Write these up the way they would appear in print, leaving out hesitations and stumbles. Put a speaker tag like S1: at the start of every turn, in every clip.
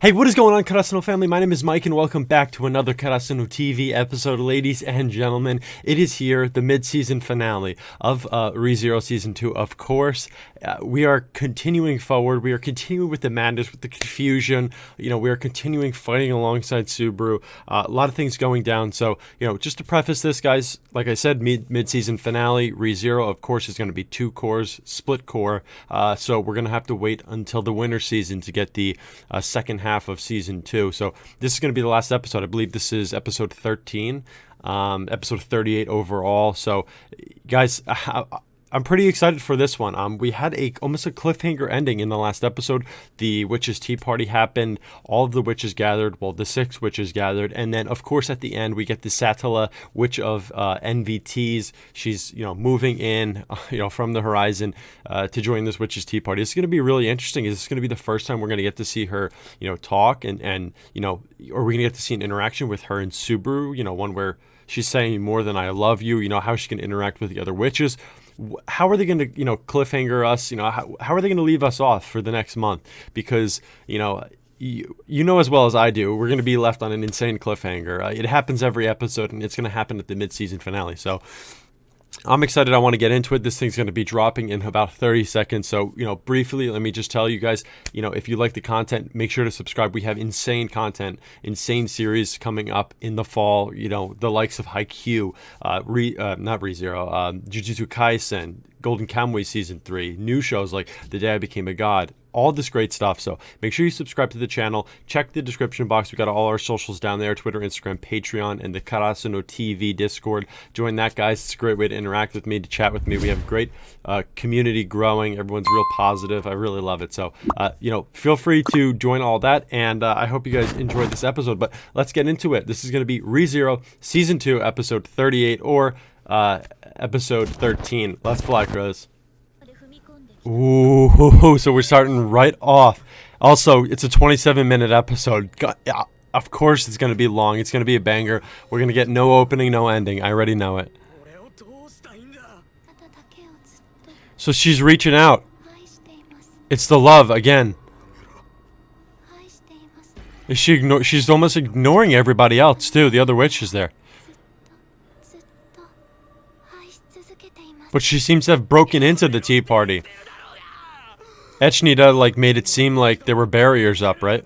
S1: Hey, what is going on, Karasuno family? My name is Mike, and welcome back to another Karasuno TV episode. Ladies and gentlemen, it is here, the mid-season finale of Rezero Season 2. Of course, we are continuing forward. We are continuing with the madness, with the confusion. We are continuing fighting alongside Subaru. A lot of things going down. So, just to preface this, guys, like I said, mid-season finale, Rezero, of course, is going to be 2 cores, split core. So we're going to have to wait until the winter season to get the second half of season 2. So this is going to be the last episode. I believe this is episode 13, episode 38 overall. So guys, I'm pretty excited for this one. We had almost a cliffhanger ending in the last episode. The witches' tea party happened. All of the witches gathered. Well, the 6 witches gathered, and then of course at the end we get the Satella, witch of NVTs. She's moving in from the horizon to join this witches' tea party. It's going to be really interesting. Is this going to be the first time we're going to get to see her talk and or are we going to get to see an interaction with her and Subaru? One where she's saying more than I love you. How she can interact with the other witches. How are they going to, cliffhanger us? How are they going to leave us off for the next month? Because, you know as well as I do, we're going to be left on an insane cliffhanger. It happens every episode, and it's going to happen at the mid-season finale. So I'm excited. I want to get into it. This thing's going to be dropping in about 30 seconds. So, briefly, let me just tell you guys, if you like the content, make sure to subscribe. We have insane content, insane series coming up in the fall. The likes of Haikyuu, not ReZero, Jujutsu Kaisen, Golden Kamuy Season 3, new shows like The Day I Became a God, all this great stuff. So make sure you subscribe to the channel. Check the description box. We got all our socials down there: Twitter, Instagram, Patreon, and the Karasuno TV Discord. Join that, guys. It's a great way to interact with me, to chat with me. We have a great community growing. Everyone's real positive. I really love it. So feel free to join all that, and I hope you guys enjoyed this episode. But let's get into it. This is going to be ReZero Season 2, episode 38, or episode 13. Let's fly, Crows. Ooh, so we're starting right off. Also, it's a 27-minute episode. Of course it's going to be long. It's going to be a banger. We're going to get no opening, no ending. I already know it. So she's reaching out. It's the love again. Is she she's almost ignoring everybody else too. The other witch is there. But she seems to have broken into the tea party. Echnida made it seem like there were barriers up, right?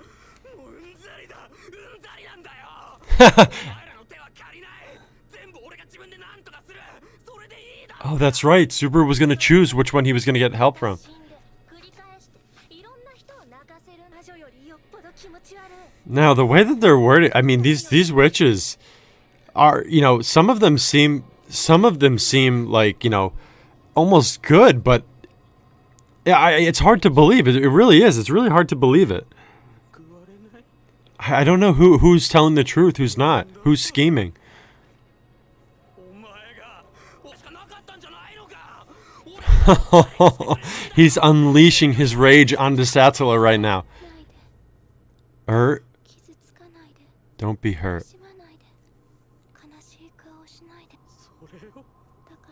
S1: Oh, that's right. Subaru was going to choose which one he was going to get help from. Now, the way that they're worded, I mean, these witches are, some of them seem like, almost good, but yeah, it's hard to believe. It really is. It's really hard to believe it. I don't know who's telling the truth, who's not, who's scheming. He's unleashing his rage onto Satella right now. Don't be hurt.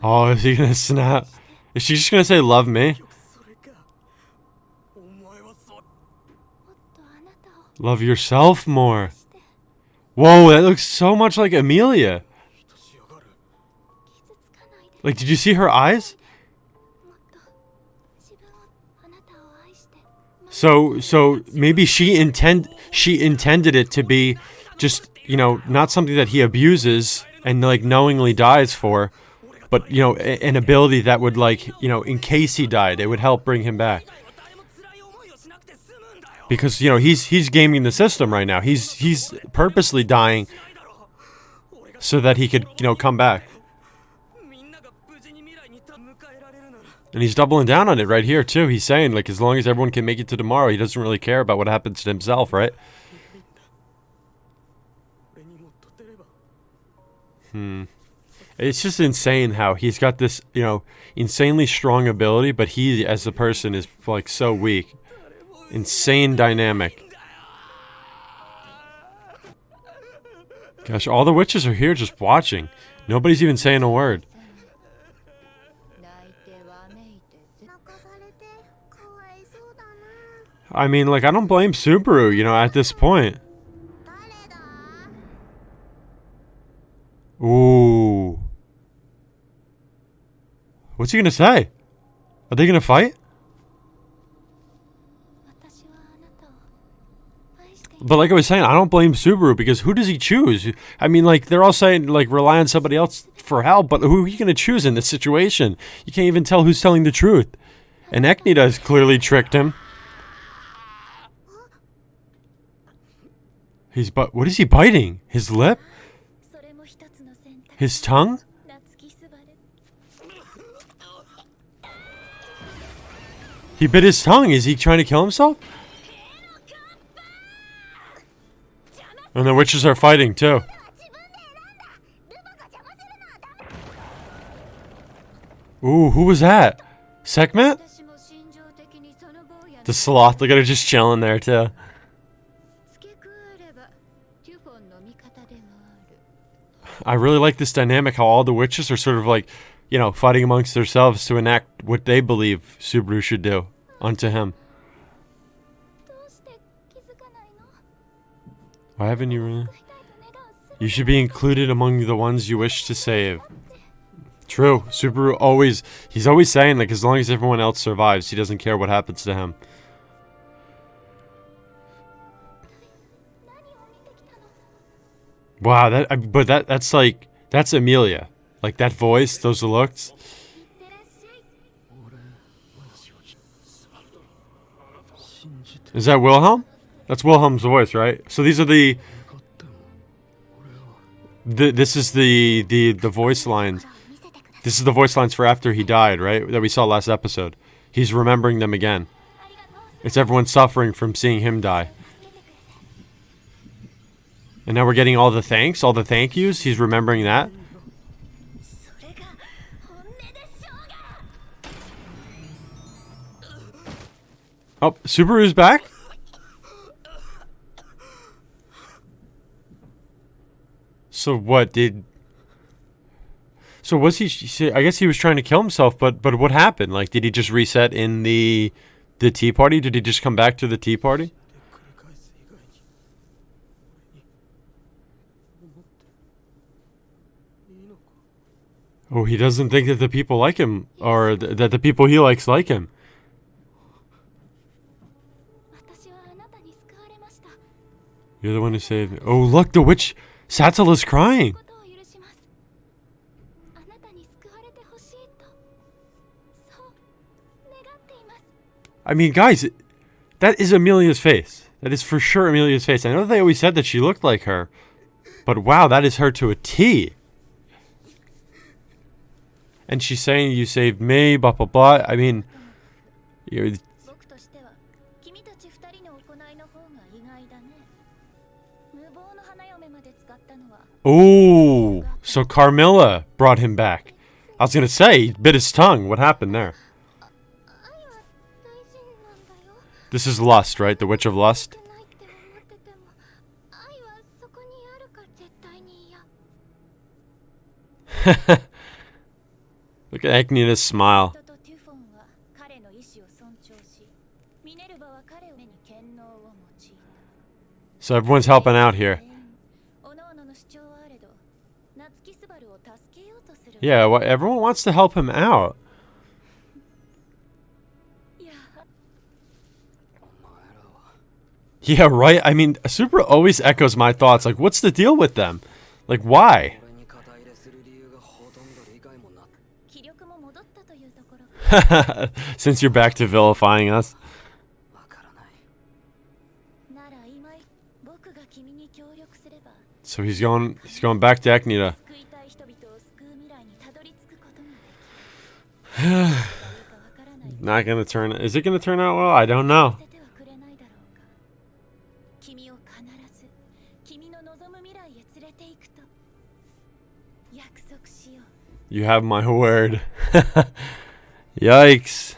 S1: Oh, is he gonna snap? Is she just gonna say, love me? Love yourself more. Whoa, that looks so much like Amelia. Did you see her eyes? So maybe she intended it to be just, not something that he abuses and knowingly dies for, but an ability that would in case he died, it would help bring him back. Because he's gaming the system right now. He's purposely dying so that he could come back. And he's doubling down on it right here too. He's saying as long as everyone can make it to tomorrow, he doesn't really care about what happens to himself, right? It's just insane how he's got this, insanely strong ability, but he as a person is so weak. Insane dynamic. Gosh, all the witches are here just watching. Nobody's even saying a word. I mean, like, I don't blame Subaru, you know, at this point. Ooh. What's he gonna say? Are they gonna fight? But like I was saying, I don't blame Subaru because who does he choose? I mean, like, they're all saying, like, rely on somebody else for help, but who are you gonna choose in this situation? You can't even tell who's telling the truth. And Eknita has clearly tricked him. What is he biting? His lip? His tongue? He bit his tongue. Is he trying to kill himself? And the witches are fighting too. Ooh, who was that? Sekhmet? The sloth. Look at her just chilling there too. I really like this dynamic, how all the witches are sort of like, you know, fighting amongst themselves to enact what they believe Subaru should do unto him. Why haven't you really? You should be included among the ones you wish to save. True. Subaru he's always saying, like, as long as everyone else survives, he doesn't care what happens to him. Wow, that's like, that's Amelia. Like, that voice, those looks. Is that Wilhelm? That's Wilhelm's voice, right? So these are this is the voice lines. This is the voice lines for after he died, right? That we saw last episode. He's remembering them again. It's everyone suffering from seeing him die. And now we're getting all the thanks, all the thank yous. He's remembering that. Oh, Subaru's back? So what did... So was he... I guess he was trying to kill himself, but what happened? Like, did he just reset in the tea party? Did he just come back to the tea party? Oh, he doesn't think that the people like him, or that the people he likes like him. You're the one who saved me. Oh, look, the witch Satsala's crying. I mean, guys, that is Amelia's face. That is for sure Amelia's face. I know they always said that she looked like her, but wow, that is her to a T. And she's saying, you saved me, blah, blah, blah. I mean, you're... Ooh, so Carmilla brought him back. I was going to say, he bit his tongue. What happened there? This is Lust, right? The Witch of Lust? Look at Eknita's smile. So everyone's helping out here. Yeah, well, everyone wants to help him out. Yeah, right? I mean, Super always echoes my thoughts. Like, what's the deal with them? Like, why? Since you're back to vilifying us. So he's going back to Eknita. Not gonna turn. Is it gonna turn out well? I don't know. You have my word. Yikes.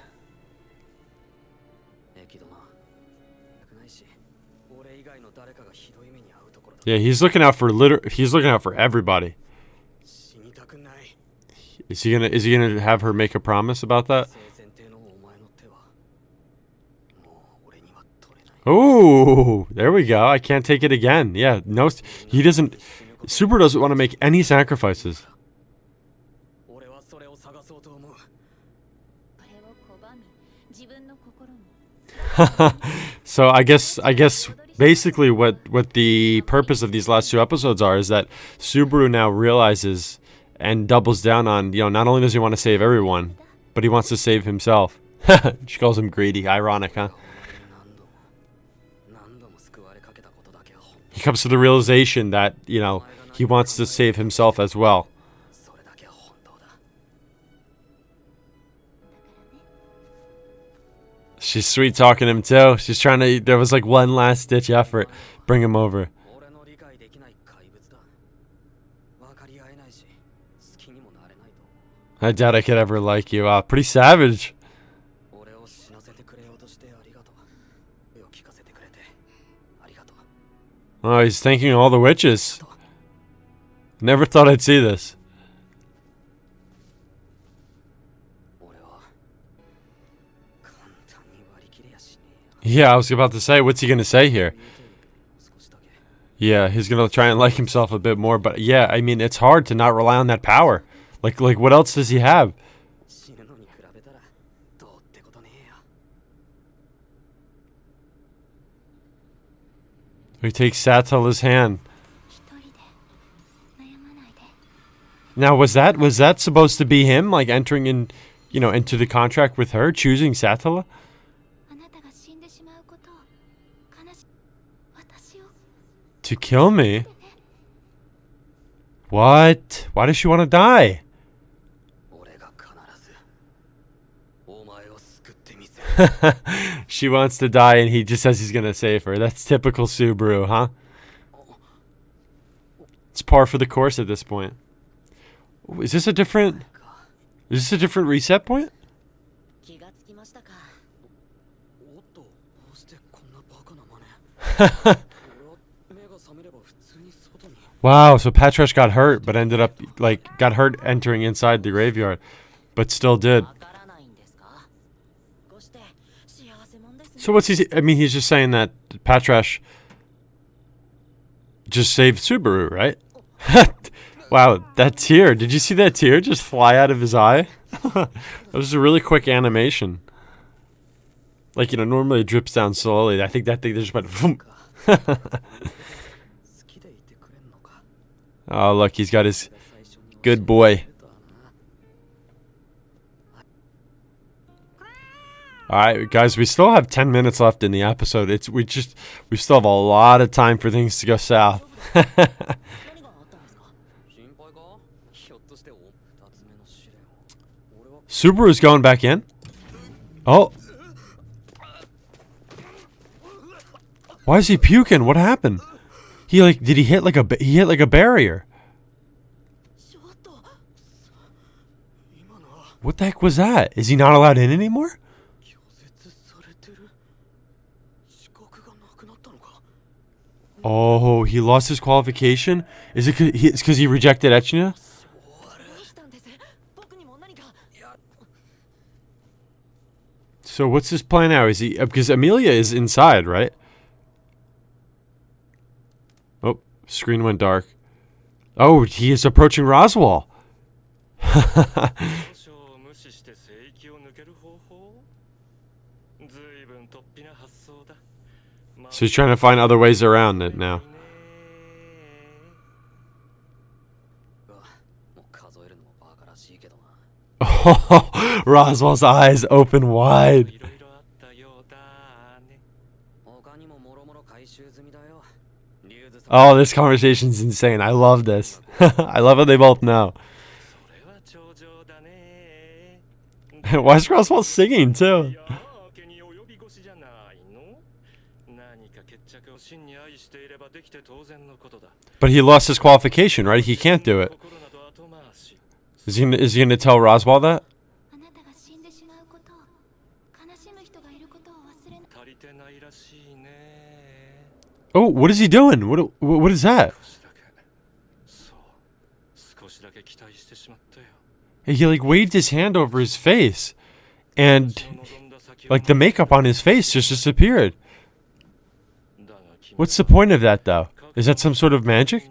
S1: Yeah, he's looking out for everybody. Is he gonna have her make a promise about that? Oh, there we go. I can't take it again. Yeah, no, he doesn't. Subaru doesn't want to make any sacrifices. So I guess basically what the purpose of these last two episodes are is that Subaru now realizes and doubles down on, not only does he want to save everyone, but he wants to save himself. She calls him greedy. Ironic, huh? He comes to the realization that, he wants to save himself as well. She's sweet talking him too. She's trying to, there was like one last ditch effort. Bring him over. I doubt I could ever like you. Pretty savage. Oh, he's thanking all the witches. Never thought I'd see this. Yeah, I was about to say, what's he gonna say here? Yeah, he's gonna try and like himself a bit more, but yeah, I mean, it's hard to not rely on that power. Like what else does he have? He takes Satala's hand. Now, was that supposed to be him, like entering in, into the contract with her, choosing Satala? To kill me? What? Why does she want to die? She wants to die and he just says he's gonna save her. That's typical Subaru, huh? It's par for the course at this point. Is this a different reset point? Wow, so Patrash got hurt, but ended up, got hurt entering inside the graveyard, but still did. So what's he, I mean, he's just saying that Patrash just saved Subaru, right? Wow, that tear, did you see that tear just fly out of his eye? That was a really quick animation. Like, normally it drips down slowly. I think that thing just went, oh, look, he's got his good boy. Alright, guys, we still have 10 minutes left in the episode. We still have a lot of time for things to go south. Subaru's going back in? Oh. Why is he puking? What happened? Did he hit like a barrier? What the heck was that? Is he not allowed in anymore? Oh, he lost his qualification? Is it because he rejected Echnia? So what's his plan now? Is he, because Amelia is inside, right? Oh, screen went dark. Oh, he is approaching Roswell. So he's trying to find other ways around it now. Oh, Roswell's eyes open wide. Oh, this conversation's insane. I love this. I love how they both know. Why is Roswell singing too? But he lost his qualification, right? He can't do it. Is he gonna tell Roswell that? Oh, what is he doing? What is that? He waved his hand over his face, and the makeup on his face just disappeared. What's the point of that, though? Is that some sort of magic?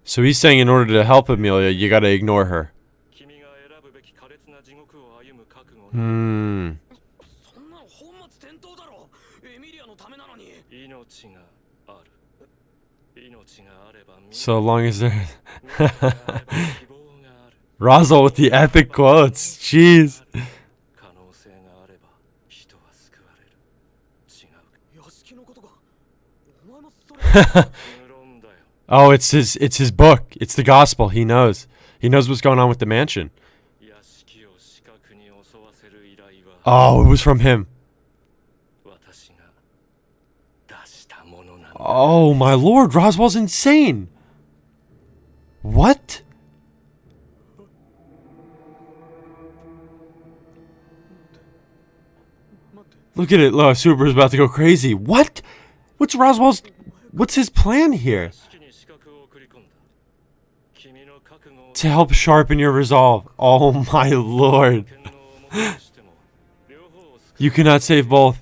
S1: So he's saying in order to help Emilia, you gotta ignore her. Hmm. So long as there... Roswell with the epic quotes. Jeez. Oh, it's his book. It's the gospel. He knows. He knows what's going on with the mansion. Oh, it was from him. Oh my lord, Roswell's insane. What? Look at it. Look, Subaru's about to go crazy. What? What's his plan here? To help sharpen your resolve. Oh my lord. You cannot save both.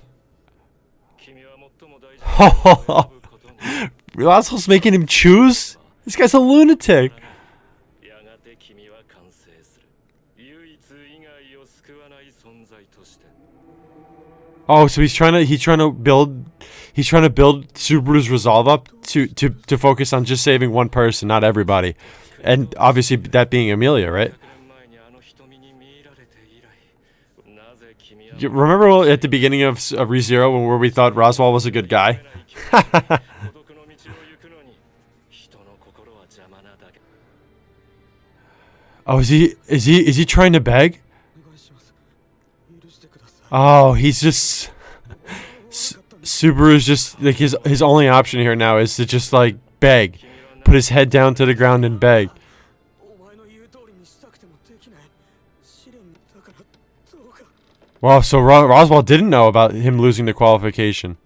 S1: Roswell's making him choose? This guy's a lunatic. Oh, so he's trying to build Subaru's resolve up to focus on just saving one person, not everybody. And obviously that being Emilia, right? You remember at the beginning of Rezero where we thought Roswell was a good guy? Oh, is he trying to beg? Oh, he's just... Subaru's just, like, his only option here now is to just, like, beg. Put his head down to the ground and beg. Wow, so Roswell didn't know about him losing the qualification.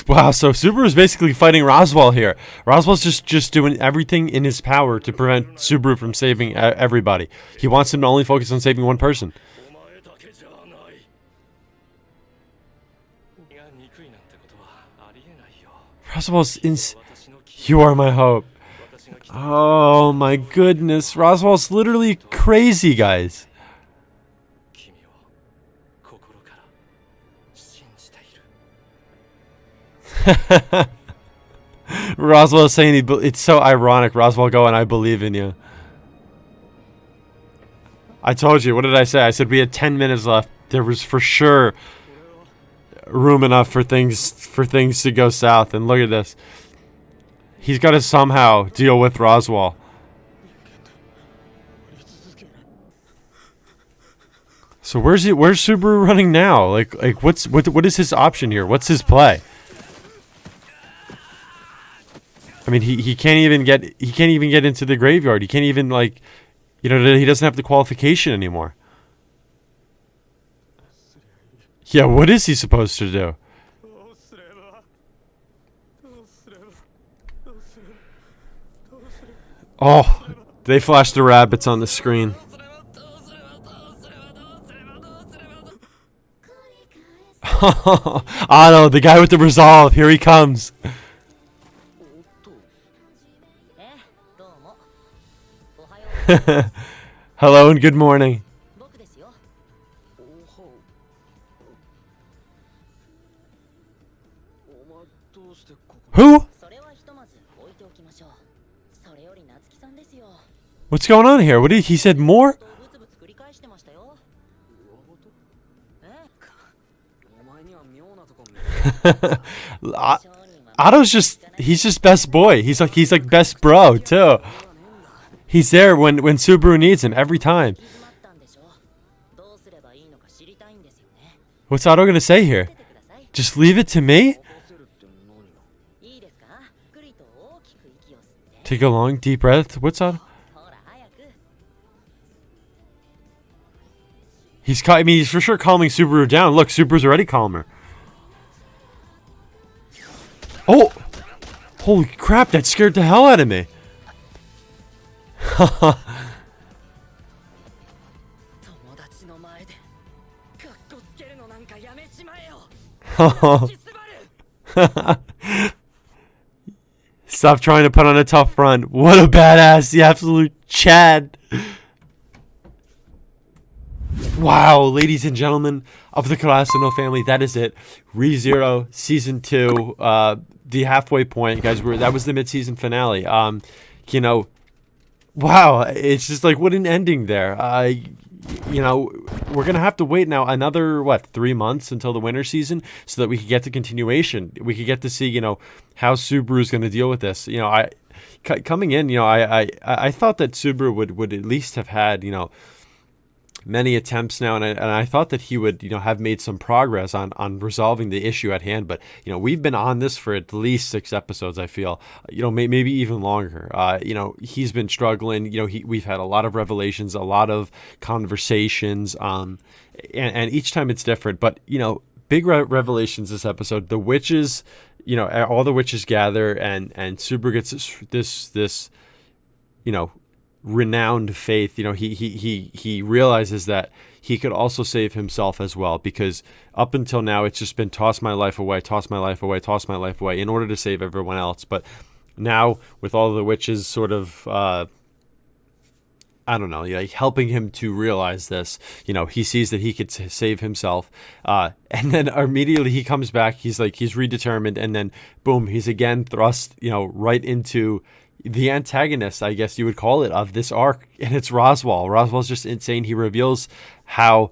S1: Wow, so Subaru's basically fighting Roswell here. Roswell's just doing everything in his power to prevent Subaru from saving everybody. He wants him to only focus on saving one person. Roswell's You are my hope. Oh my goodness. Roswell's literally crazy, guys. Roswell is saying it's so ironic. Roswell going, I believe in you. I told you. What did I say? I said we had 10 minutes left. There was for sure room enough for things to go south. And look at this. He's got to somehow deal with Roswell. So where's Subaru running now? Like what is his option here? What's his play? I mean, he can't even get into the graveyard. He can't even, like, you know, he doesn't have the qualification anymore. Yeah, what is he supposed to do? Oh, they flashed the rabbits on the screen. Otto, the guy with the resolve, here he comes. Hello and good morning. Who? What's going on here? What did he said more? Otto's he's just best boy. He's like best bro too. He's there when Subaru needs him every time. What's Otto gonna say here? Just leave it to me? Take a long deep breath. What's Otto? He's for sure calming Subaru down. Look, Subaru's already calmer. Oh! Holy crap, that scared the hell out of me. Stop trying to put on a tough front. What a badass, the absolute Chad. Wow, ladies and gentlemen of the Karasuno family, that is it. Rezero season 2, the halfway point, guys. That was the mid-season finale. You know, wow, it's just like, what an ending there. You know, we're gonna have to wait now another 3 months until the winter season so that we can get the continuation. We could get to see, you know, how Subaru's gonna deal with this. You know, coming in, you know, I thought that Subaru would at least have had, you know, many attempts now, and I thought that he would, you know, have made some progress on resolving the issue at hand. But, you know, we've been on this for at least 6 episodes, I feel, you know, maybe even longer. You know, he's been struggling. You know, we've had a lot of revelations, a lot of conversations, and each time it's different. But, you know, big revelations this episode. The witches, you know, all the witches gather, and Subaru gets this, you know, renowned faith. You know, he realizes that he could also save himself as well, because up until now it's just been toss my life away, toss my life away, toss my life away in order to save everyone else. But now with all the witches sort of I don't know, like helping him to realize this, you know, he sees that he could save himself, and then immediately he comes back. He's redetermined, and then boom, he's again thrust, you know, right into the antagonist, I guess you would call it, of this arc, and it's Roswaal. Roswaal's just insane. He reveals how,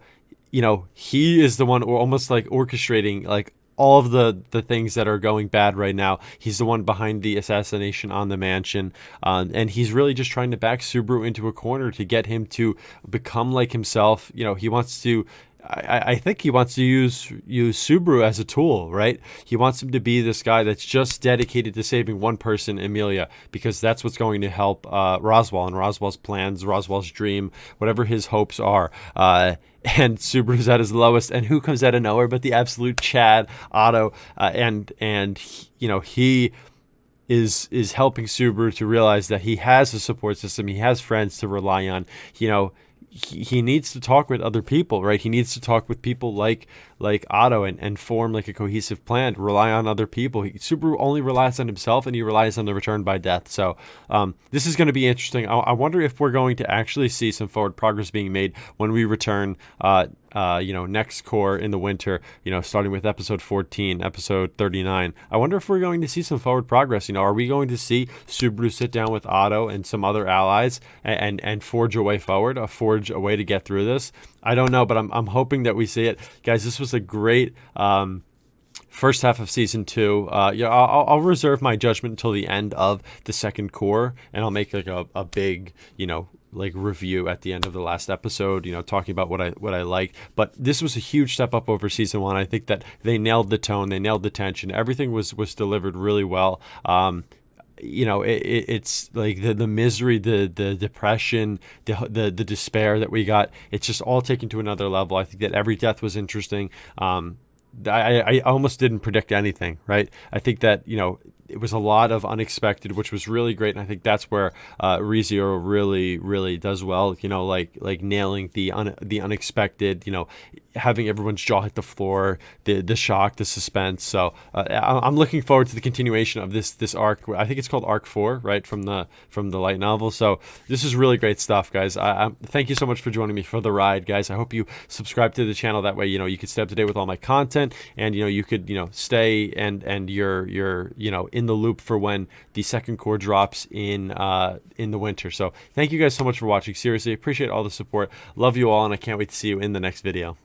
S1: you know, he is the one almost like orchestrating like all of the things that are going bad right now. He's the one behind the assassination on the mansion, and he's really just trying to back Subaru into a corner to get him to become like himself. You know, he wants to, I think he wants to use Subaru as a tool, right? He wants him to be this guy that's just dedicated to saving one person, Emilia, because that's what's going to help Roswaal and Roswaal's plans, Roswaal's dream, whatever his hopes are. And Subaru's at his lowest, and who comes out of nowhere but the absolute Chad, Otto, and you know, he is helping Subaru to realize that he has a support system, he has friends to rely on. You know, he needs to talk with other people, right? He needs to talk with people like Otto and form like a cohesive plan, rely on other people. Subaru only relies on himself, and he relies on the return by death. So this is going to be interesting. I wonder if we're going to actually see some forward progress being made when we return, you know, next cour in the winter, you know, starting with episode 14, episode 39. I wonder if we're going to see some forward progress. You know, are we going to see Subaru sit down with Otto and some other allies and forge a way forward, forge a way to get through this? I don't know, but I'm hoping that we see it. Guys, this was a great first half of season 2. Yeah, I'll reserve my judgment until the end of the second cour, and I'll make like a big, you know, like review at the end of the last episode, you know, talking about what I like. But this was a huge step up over season 1. I think that they nailed the tone, they nailed the tension, everything was delivered really well. You know, it's like the misery, the depression, the despair that we got. It's just all taken to another level. I think that every death was interesting. I almost didn't predict anything, right? I think that, you know, it was a lot of unexpected, which was really great, and I think that's where Rezero really does well. You know, like nailing the unexpected. You know, having everyone's jaw hit the floor, the shock, the suspense. So I'm looking forward to the continuation of this arc. I think it's called Arc 4, right, from the light novel. So this is really great stuff, guys. Thank you so much for joining me for the ride, guys. I hope you subscribe to the channel. That way, you know, you can stay up to date with all my content, and you know, you could, you know, stay and you're you know, in the loop for when the second cour drops in the winter. So thank you guys so much for watching. Seriously, appreciate all the support. Love you all, and I can't wait to see you in the next video.